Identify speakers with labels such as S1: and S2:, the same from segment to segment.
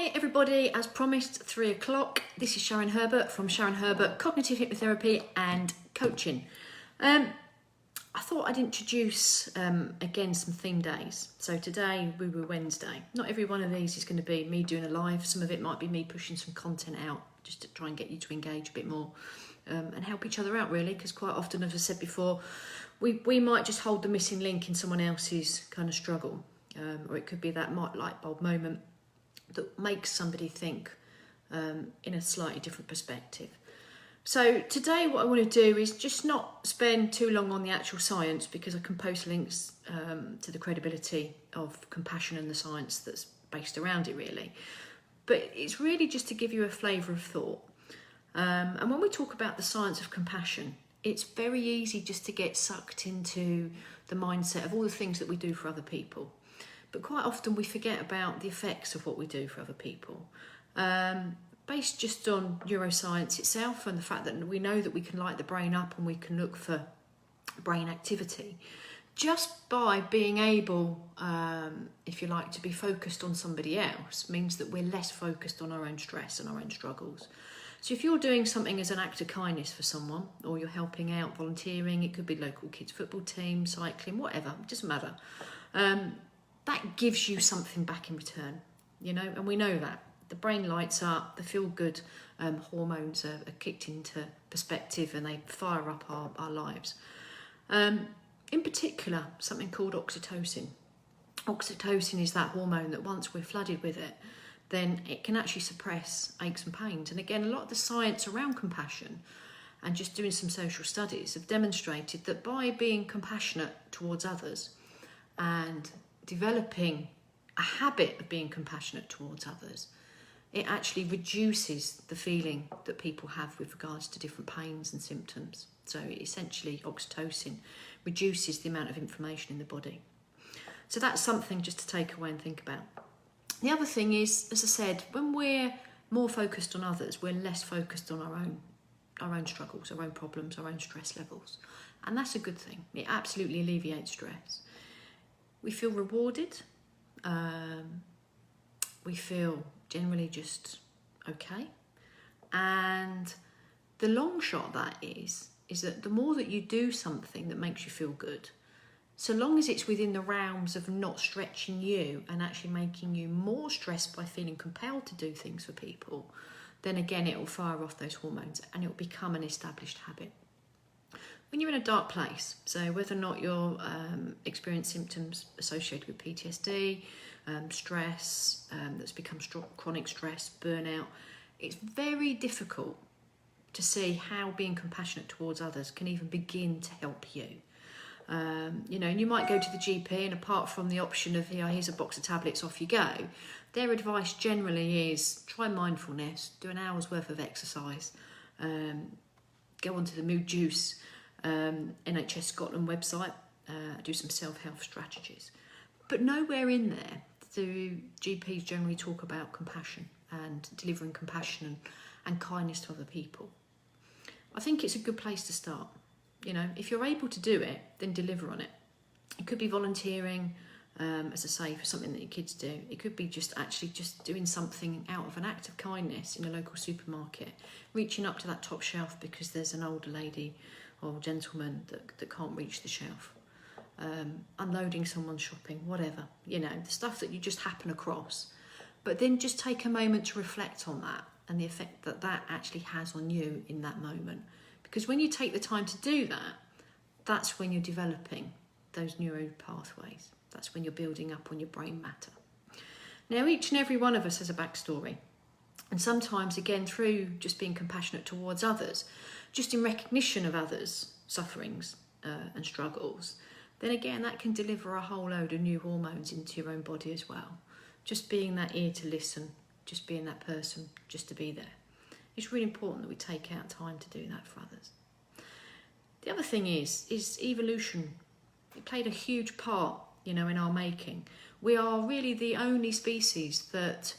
S1: Hi everybody, as promised, 3 o'clock. This is Sharon Herbert from Sharon Herbert Cognitive Hypnotherapy and Coaching. I thought I'd introduce again some theme days. So today we were Wednesday. Not every one of these is going to be me doing a live. Some of it might be me pushing some content out just to try and get you to engage a bit more and help each other out really, because quite often, as I said before, we might just hold the missing link in someone else's kind of struggle, or it could be that light bulb moment that makes somebody think in a slightly different perspective. So today what I want to do is just not spend too long on the actual science, because I can post links to the credibility of compassion and the science that's based around it really. But it's really just to give you a flavour of thought. And when we talk about the science of compassion, it's very easy just to get sucked into the mindset of all the things that we do for other people. But quite often we forget about the effects of what we do for other people, based just on neuroscience itself and the fact that we know that we can light the brain up and we can look for brain activity. Just by being able, if you like, to be focused on somebody else means that we're less focused on our own stress and our own struggles. So if you're doing something as an act of kindness for someone, or you're helping out, volunteering, it could be local kids football team, cycling, whatever, it doesn't matter. That gives you something back in return, you know, and we know that. The brain lights up, the feel-good hormones are kicked into perspective and they fire up our lives. In particular, something called oxytocin. Oxytocin is that hormone that once we're flooded with it, then it can actually suppress aches and pains. And again, a lot of the science around compassion and just doing some social studies have demonstrated that by being compassionate towards others and developing a habit of being compassionate towards others, it actually reduces the feeling that people have with regards to different pains and symptoms. So essentially, oxytocin reduces the amount of inflammation in the body. So that's something just to take away and think about. The other thing is, as I said, when we're more focused on others, we're less focused on our own struggles, our own problems, our own stress levels. And that's a good thing. It absolutely alleviates stress. We feel rewarded. We feel generally just okay. And the long shot of that is that the more that you do something that makes you feel good, so long as it's within the realms of not stretching you and actually making you more stressed by feeling compelled to do things for people, then again it will fire off those hormones and it will become an established habit. When you're in a dark place, so whether or not you're experiencing symptoms associated with PTSD, stress that's become chronic stress, burnout, it's very difficult to see how being compassionate towards others can even begin to help you. You know, and you might go to the GP, and apart from the option of, here's a box of tablets, off you go, their advice generally is try mindfulness, do an hour's worth of exercise, go onto the Mood Juice NHS Scotland website, do some self-help strategies. But nowhere in there do GPs generally talk about compassion and delivering compassion and kindness to other people. I think it's a good place to start. You know, if you're able to do it, then deliver on it. It could be volunteering, as I say, for something that your kids do. It could be just doing something out of an act of kindness in a local supermarket, reaching up to that top shelf because there's an older lady or gentleman that can't reach the shelf, unloading someone's shopping, whatever, you know, the stuff that you just happen across. But then just take a moment to reflect on that and the effect that that actually has on you in that moment. Because when you take the time to do that, that's when you're developing those neuro pathways. That's when you're building up on your brain matter. Now, each and every one of us has a backstory. And sometimes, again, through just being compassionate towards others, just in recognition of others' sufferings and struggles, then again, that can deliver a whole load of new hormones into your own body as well. Just being that ear to listen, just being that person, just to be there. It's really important that we take out time to do that for others. The other thing is evolution. It played a huge part, you know, in our making. We are really the only species that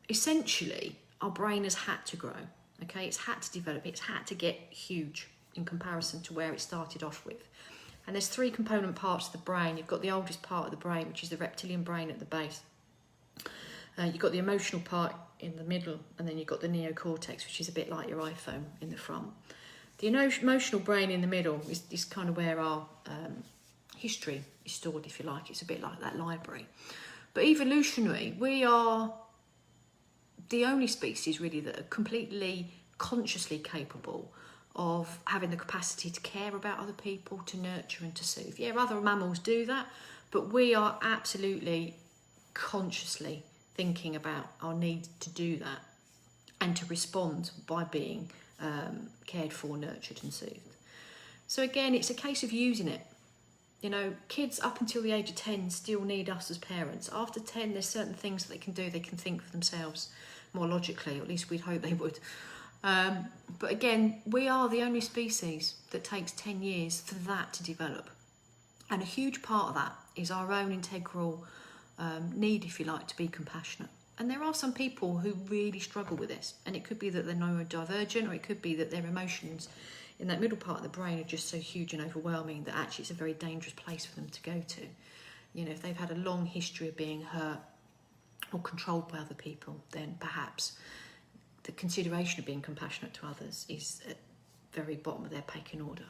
S1: essentially our brain has had to grow. Okay, it's had to develop, it's had to get huge in comparison to where it started off with. And there's 3 component parts of the brain. You've got the oldest part of the brain, which is the reptilian brain at the base. You've got the emotional part in the middle, and then you've got the neocortex, which is a bit like your iPhone in the front. The emotional brain in the middle is kind of where our history is stored, if you like. It's a bit like that library. But evolutionary, we are the only species really that are completely consciously capable of having the capacity to care about other people, to nurture and to soothe. Yeah, other mammals do that, but we are absolutely consciously thinking about our need to do that and to respond by being cared for, nurtured and soothed. So again, it's a case of using it. You know, kids up until the age of 10 still need us as parents. After 10, there's certain things that they can do. They can think for themselves more logically, or at least we'd hope they would. But again, we are the only species that takes 10 years for that to develop. And a huge part of that is our own integral need, if you like, to be compassionate. And there are some people who really struggle with this. And it could be that they're neurodivergent, or it could be that their emotions in that middle part of the brain are just so huge and overwhelming that actually it's a very dangerous place for them to go to. You know, if they've had a long history of being hurt or controlled by other people, then perhaps the consideration of being compassionate to others is at the very bottom of their pecking order.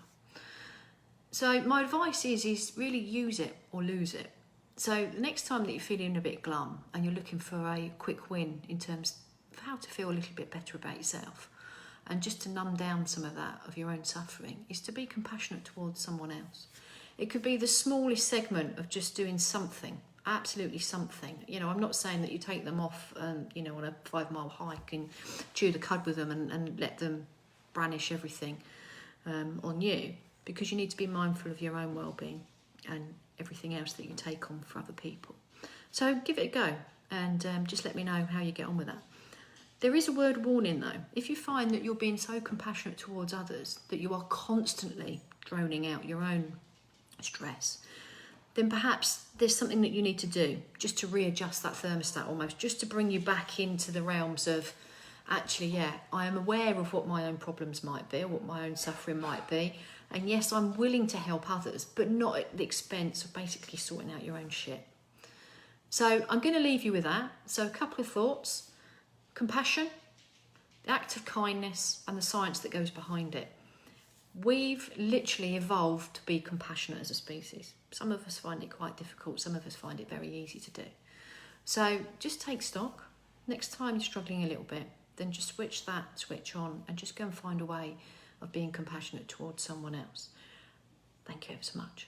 S1: So my advice is really use it or lose it. So the next time that you're feeling a bit glum and you're looking for a quick win in terms of how to feel a little bit better about yourself, and just to numb down some of that, of your own suffering, is to be compassionate towards someone else. It could be the smallest segment of just doing something, absolutely something. You know, I'm not saying that you take them off, you know, on a 5-mile hike and chew the cud with them and let them brandish everything on you, because you need to be mindful of your own well-being and everything else that you take on for other people. So give it a go, and just let me know how you get on with that. There is a word warning though. If you find that you're being so compassionate towards others that you are constantly droning out your own stress, then perhaps there's something that you need to do just to readjust that thermostat almost, just to bring you back into the realms of, actually, yeah, I am aware of what my own problems might be, or what my own suffering might be. And yes, I'm willing to help others, but not at the expense of basically sorting out your own shit. So I'm going to leave you with that. So a couple of thoughts. Compassion, the act of kindness, and the science that goes behind it. We've literally evolved to be compassionate as a species. Some of us find it quite difficult, some of us find it very easy to do. So just take stock. Next time you're struggling a little bit, then just switch that switch on and just go and find a way of being compassionate towards someone else. Thank you ever so much.